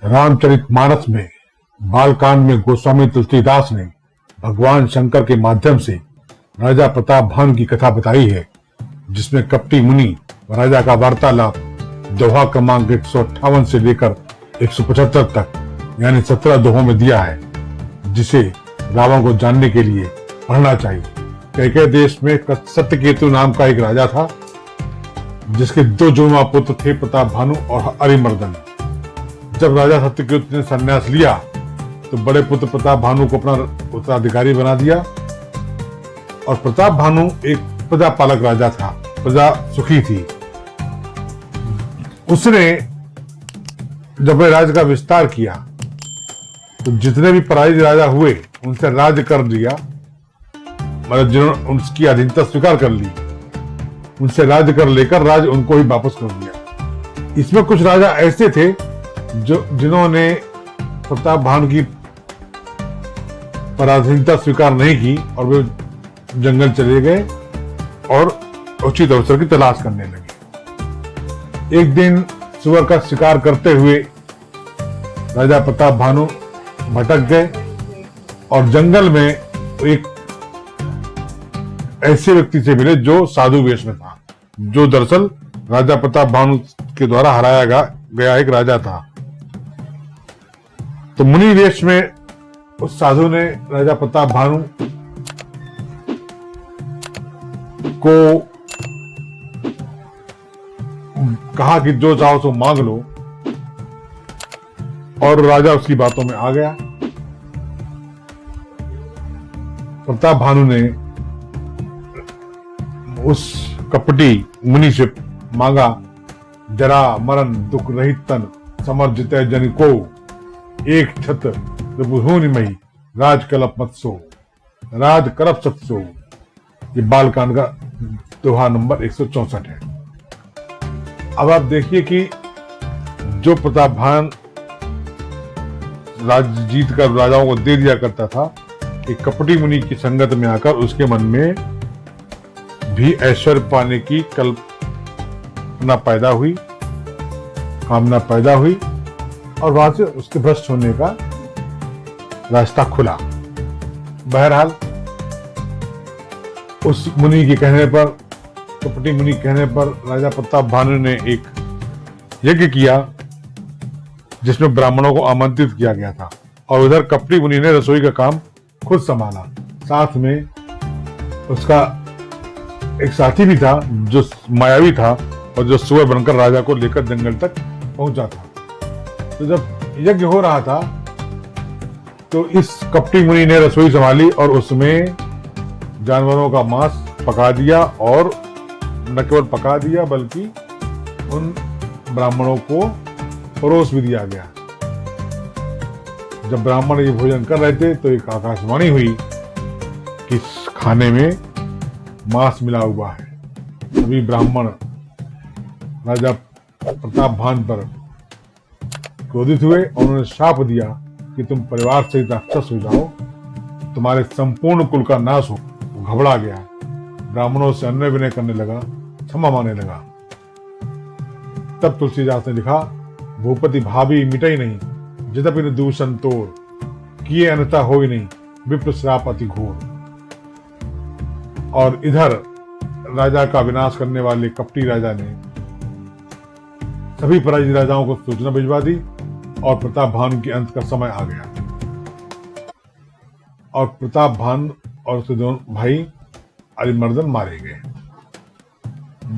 रामचरितमानस में बालकांड में गोस्वामी तुलसीदास ने भगवान शंकर के माध्यम से राजा प्रताप भानु की कथा बताई है, जिसमें कपटी मुनि व राजा का वार्तालाप दोहा क्रमांक 158 से लेकर 175 तक यानी 17 दोहों में दिया है, जिसे रावण को जानने के लिए पढ़ना चाहिए। कैकेय देश में सत्यकेतु नाम का एक राजा था, जिसके 2 जुड़वा पुत्र थे, प्रताप भानु और अरिमर्दन। जब राजा सत्यकेतु ने संन्यास लिया तो बड़े पुत्र प्रताप भानु को अपना उत्तराधिकारी बना दिया और प्रताप भानु एक प्रजापालक राजा था, प्रजा सुखी थी। उसने जब राज्य का विस्तार किया तो जितने भी पराजित राजा हुए उनसे राज्य कर लिया, मतलब जिन्होंने उनकी अधीनता स्वीकार कर ली, उनसे राज्य कर लेकर राज्य उनको ही वापस कर दिया। इसमें कुछ राजा ऐसे थे जिन्होंने प्रताप भानु की पराधीनता स्वीकार नहीं की और वे जंगल चले गए और उचित अवसर की तलाश करने लगे। एक दिन सुअर का शिकार करते हुए राजा प्रताप भानु भटक गए और जंगल में एक ऐसे व्यक्ति से मिले जो साधु वेश में था, जो दरअसल राजा प्रताप भानु के द्वारा हराया गया एक राजा था। तो मुनि वेश में उस साधु ने राजा प्रताप भानु को कहा कि जो चाहो सो मांग लो, और राजा उसकी बातों में आ गया। प्रताप भानु ने उस कपटी मुनि से मांगा, जरा मरण दुख रहित तन समर्जित जन को एक छत मही राज कलप मत सो राज करप सत सो। ये बालकांड का दोहा नंबर 164 है। अब आप देखिए कि जो प्रताप भानु राज्य जीत कर राजाओं को दे दिया करता था, एक कपटी मुनि की संगत में आकर उसके मन में भी ऐश्वर्य पाने की कल्पना पैदा हुई, कामना पैदा हुई और वहां से उसके भ्रष्ट होने का रास्ता खुला। बहरहाल उस मुनि के कहने पर, कपटी मुनि कहने पर राजा प्रताप भानु ने एक यज्ञ किया जिसमें ब्राह्मणों को आमंत्रित किया गया था और उधर कपटी मुनि ने रसोई का काम खुद संभाला। साथ में उसका एक साथी भी था जो मायावी था और जो सुअर बनकर राजा को लेकर जंगल तक पहुंचा था। तो जब यज्ञ हो रहा था तो इस कपटी मुनि ने रसोई संभाली और उसमें जानवरों का मांस पका दिया, और न केवल पका दिया बल्कि उन ब्राह्मणों को परोस भी दिया गया। जब ब्राह्मण ये भोजन कर रहे थे तो एक आकाशवाणी हुई कि खाने में मांस मिला हुआ है। सभी ब्राह्मण राजा प्रताप भानु पर क्रोधित हुए और उन्होंने शाप दिया कि तुम परिवार सहित राक्षस हो जाओ, तुम्हारे संपूर्ण कुल का नाश हो। घबरा गया, ब्राह्मणों से अन्य विनय करने लगा, क्षमा मांगने लगा। तब तुलसीदास ने लिखा, भूपति भाभी मिटई नहीं, यद्यपि न दूषण तोड़, किए अन्यथा होई नहीं, विप्र श्राप अति घोर। और इधर राजा का विनाश करने वाले कपटी राजा ने सभी पराजित राजाओं को सूचना भिजवा दी और प्रताप भानु के अंत का समय आ गया और प्रताप भानु और उसके दोनों भाई अरिमर्दन मारे गए।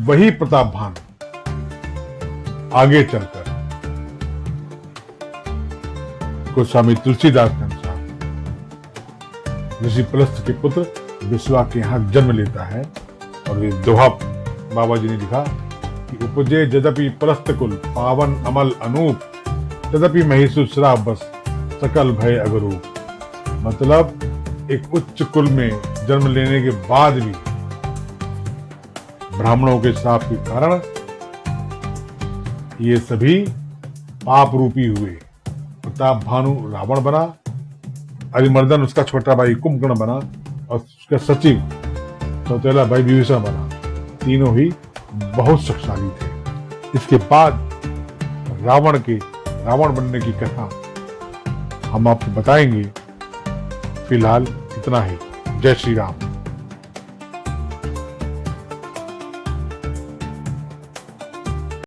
वही प्रताप भानु आगे चलकर गोस्वामी तुलसीदास के अनुसार ऋषि पलस्त के पुत्र विश्वा के यहां जन्म लेता है और ये दोहा बाबा जी ने लिखा कि उपजे यद्यपि पलस्त कुल पावन अमल अनूप, तदपि महिषुश्रा बस सकल भय अगरूप। मतलब एक उच्च कुल में जन्म लेने के बाद भी ब्राह्मणों के श्राप के कारण ये सभी पाप रूपी हुए। प्रताप भानु रावण बना, अरिमर्दन उसका छोटा भाई कुंभकर्ण बना और उसका सचिव सौतेला भाई विभीषण बना। तीनों ही बहुत शक्तिशाली थे। इसके बाद रावण के रावण बनने की कथा हम आपको बताएंगे। फिलहाल इतना ही। जय श्री राम।